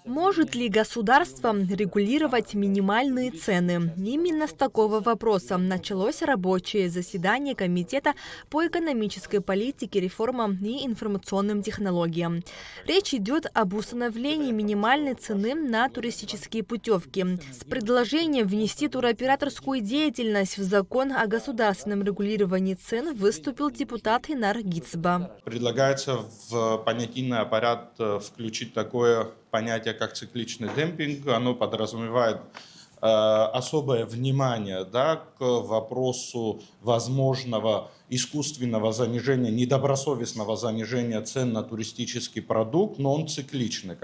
Может ли государство регулировать минимальные цены? Именно с такого вопроса началось рабочее заседание Комитета по экономической политике, реформам и информационным технологиям. Речь идет об установлении минимальной цены на туристические путевки. С предложением внести туроператорскую деятельность в закон о государственном регулировании цен выступил депутат Инар Гицба. Предлагается в понятийный аппарат включить такое понятие, как цикличный демпинг. Оно подразумевает особое внимание, к вопросу возможного искусственного занижения, недобросовестного занижения цен на туристический продукт, но он цикличный,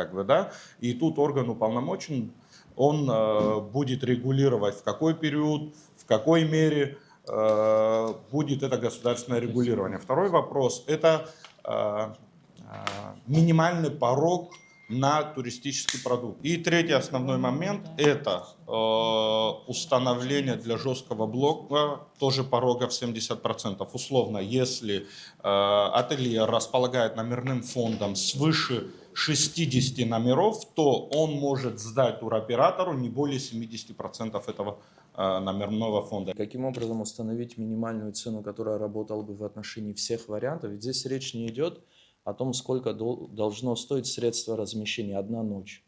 И тут орган уполномочен, он будет регулировать, в какой период, в какой мере будет это государственное регулирование. Второй вопрос – это минимальный порог на туристический продукт. И третий основной момент – это установление для жесткого блока тоже порога в 70%. Условно, если ательер располагает номерным фондом свыше 60 номеров, то он может сдать туроператору не более 70% этого номерного фонда. Каким образом установить минимальную цену, которая работала бы в отношении всех вариантов? Ведь здесь речь не идет о том, сколько должно стоить средство размещения одна ночь.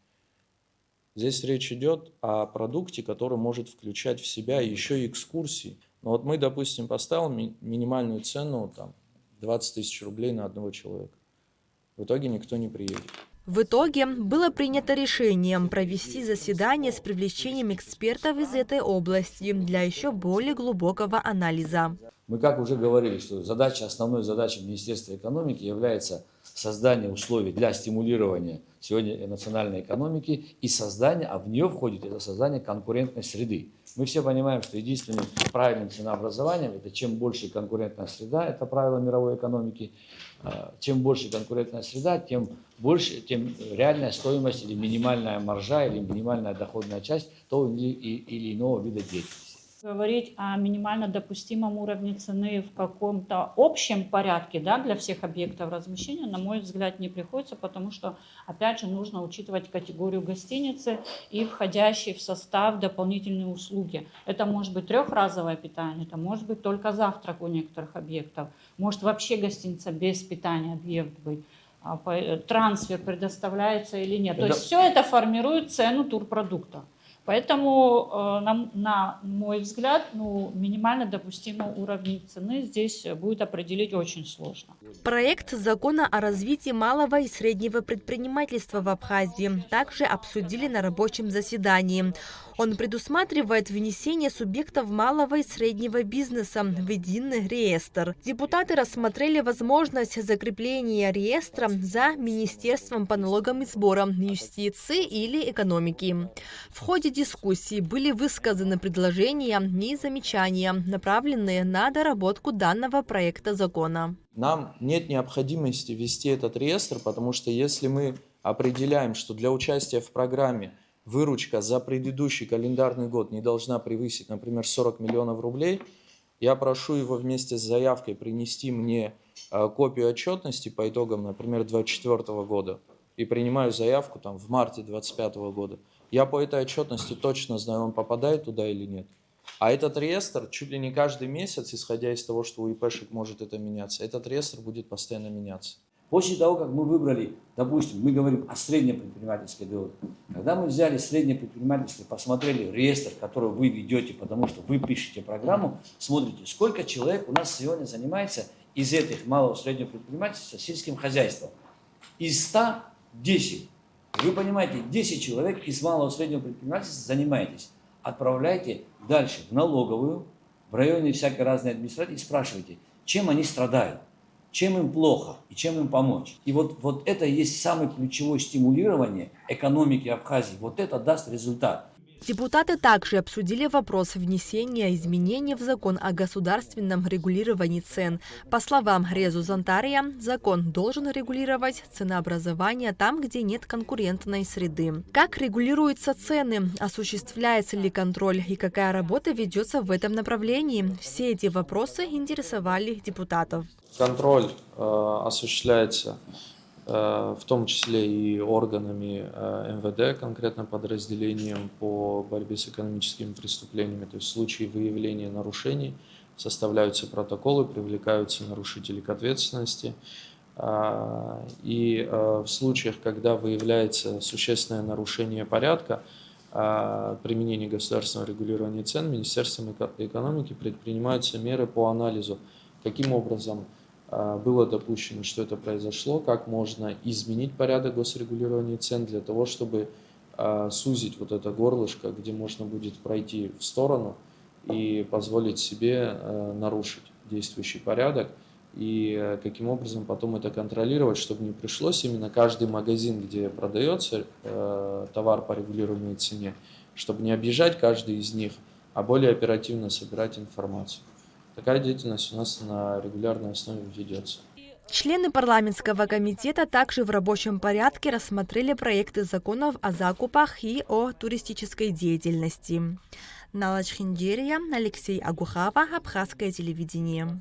Здесь речь идет о продукте, который может включать в себя еще и экскурсии. Но вот мы, допустим, поставим минимальную цену 20 тысяч рублей на одного человека. В итоге никто не приедет. В итоге было принято решение провести заседание с привлечением экспертов из этой области для еще более глубокого анализа. Мы, как уже говорили, что основной задачей Министерства экономики является создание условий для стимулирования сегодня национальной экономики и создание, а в нее входит это создание конкурентной среды. Мы все понимаем, что единственным правильным ценообразованием – это чем больше конкурентная среда, это правило мировой экономики, чем больше конкурентная среда, тем реальная стоимость или минимальная маржа, или минимальная доходная часть того или иного вида деятельности. Говорить о минимально допустимом уровне цены в каком-то общем порядке для всех объектов размещения, на мой взгляд, не приходится, потому что, опять же, нужно учитывать категорию гостиницы и входящие в состав дополнительные услуги. Это может быть трехразовое питание, это может быть только завтрак у некоторых объектов, может вообще гостиница без питания объект быть. Трансфер предоставляется или нет. То есть все это формирует цену турпродукта. Поэтому, на мой взгляд, минимально допустимый уровень цены здесь будет определить очень сложно. Проект закона о развитии малого и среднего предпринимательства в Абхазии также обсудили на рабочем заседании. Он предусматривает внесение субъектов малого и среднего бизнеса в единый реестр. Депутаты рассмотрели возможность закрепления реестра за Министерством по налогам и сборам, юстиции или экономики. В ходе дискуссии были высказаны предложения и замечания, направленные на доработку данного проекта закона. Нам нет необходимости вести этот реестр, потому что если мы определяем, что для участия в программе выручка за предыдущий календарный год не должна превысить, например, 40 миллионов рублей, я прошу его вместе с заявкой принести мне копию отчетности по итогам, например, 2024 года и принимаю заявку в марте 2025 года. Я по этой отчетности точно знаю, он попадает туда или нет. А этот реестр чуть ли не каждый месяц, исходя из того, что у ИПшек может это меняться, этот реестр будет постоянно меняться. После того, как мы выбрали, допустим, мы говорим о среднем предпринимательской доли. Когда мы взяли среднее предпринимательство, посмотрели реестр, который вы ведете, потому что вы пишете программу, смотрите, сколько человек у нас сегодня занимается из этих малого и среднего предпринимательства сельским хозяйством. Из 100 – 10. Вы понимаете, 10 человек из малого и среднего предпринимательства занимаетесь. Отправляйте дальше в налоговую, в районе всякой разной администрации и спрашивайте, чем они страдают, чем им плохо и чем им помочь. И вот это и есть самое ключевое стимулирование экономики Абхазии. Вот это даст результат. Депутаты также обсудили вопрос внесения изменений в закон о государственном регулировании цен. По словам Резу Зантария, закон должен регулировать ценообразование там, где нет конкурентной среды. Как регулируются цены, осуществляется ли контроль и какая работа ведется в этом направлении? Все эти вопросы интересовали депутатов. Контроль осуществляется в том числе и органами МВД, конкретно подразделением по борьбе с экономическими преступлениями. То есть в случае выявления нарушений составляются протоколы, привлекаются нарушители к ответственности. И в случаях, когда выявляется существенное нарушение порядка, применения государственного регулирования цен, Министерством экономики предпринимаются меры по анализу, каким образом было допущено, что это произошло, как можно изменить порядок госрегулирования цен для того, чтобы сузить вот это горлышко, где можно будет пройти в сторону и позволить себе нарушить действующий порядок, и каким образом потом это контролировать, чтобы не пришлось именно каждый магазин, где продается товар по регулируемой цене, чтобы не объезжать каждый из них, а более оперативно собирать информацию. Такая деятельность у нас на регулярной основе ведется. Члены парламентского комитета также в рабочем порядке рассмотрели проекты законов о закупах и о туристической деятельности. Нала Чхиндерия, Алексей Агухава, Абхазское телевидение.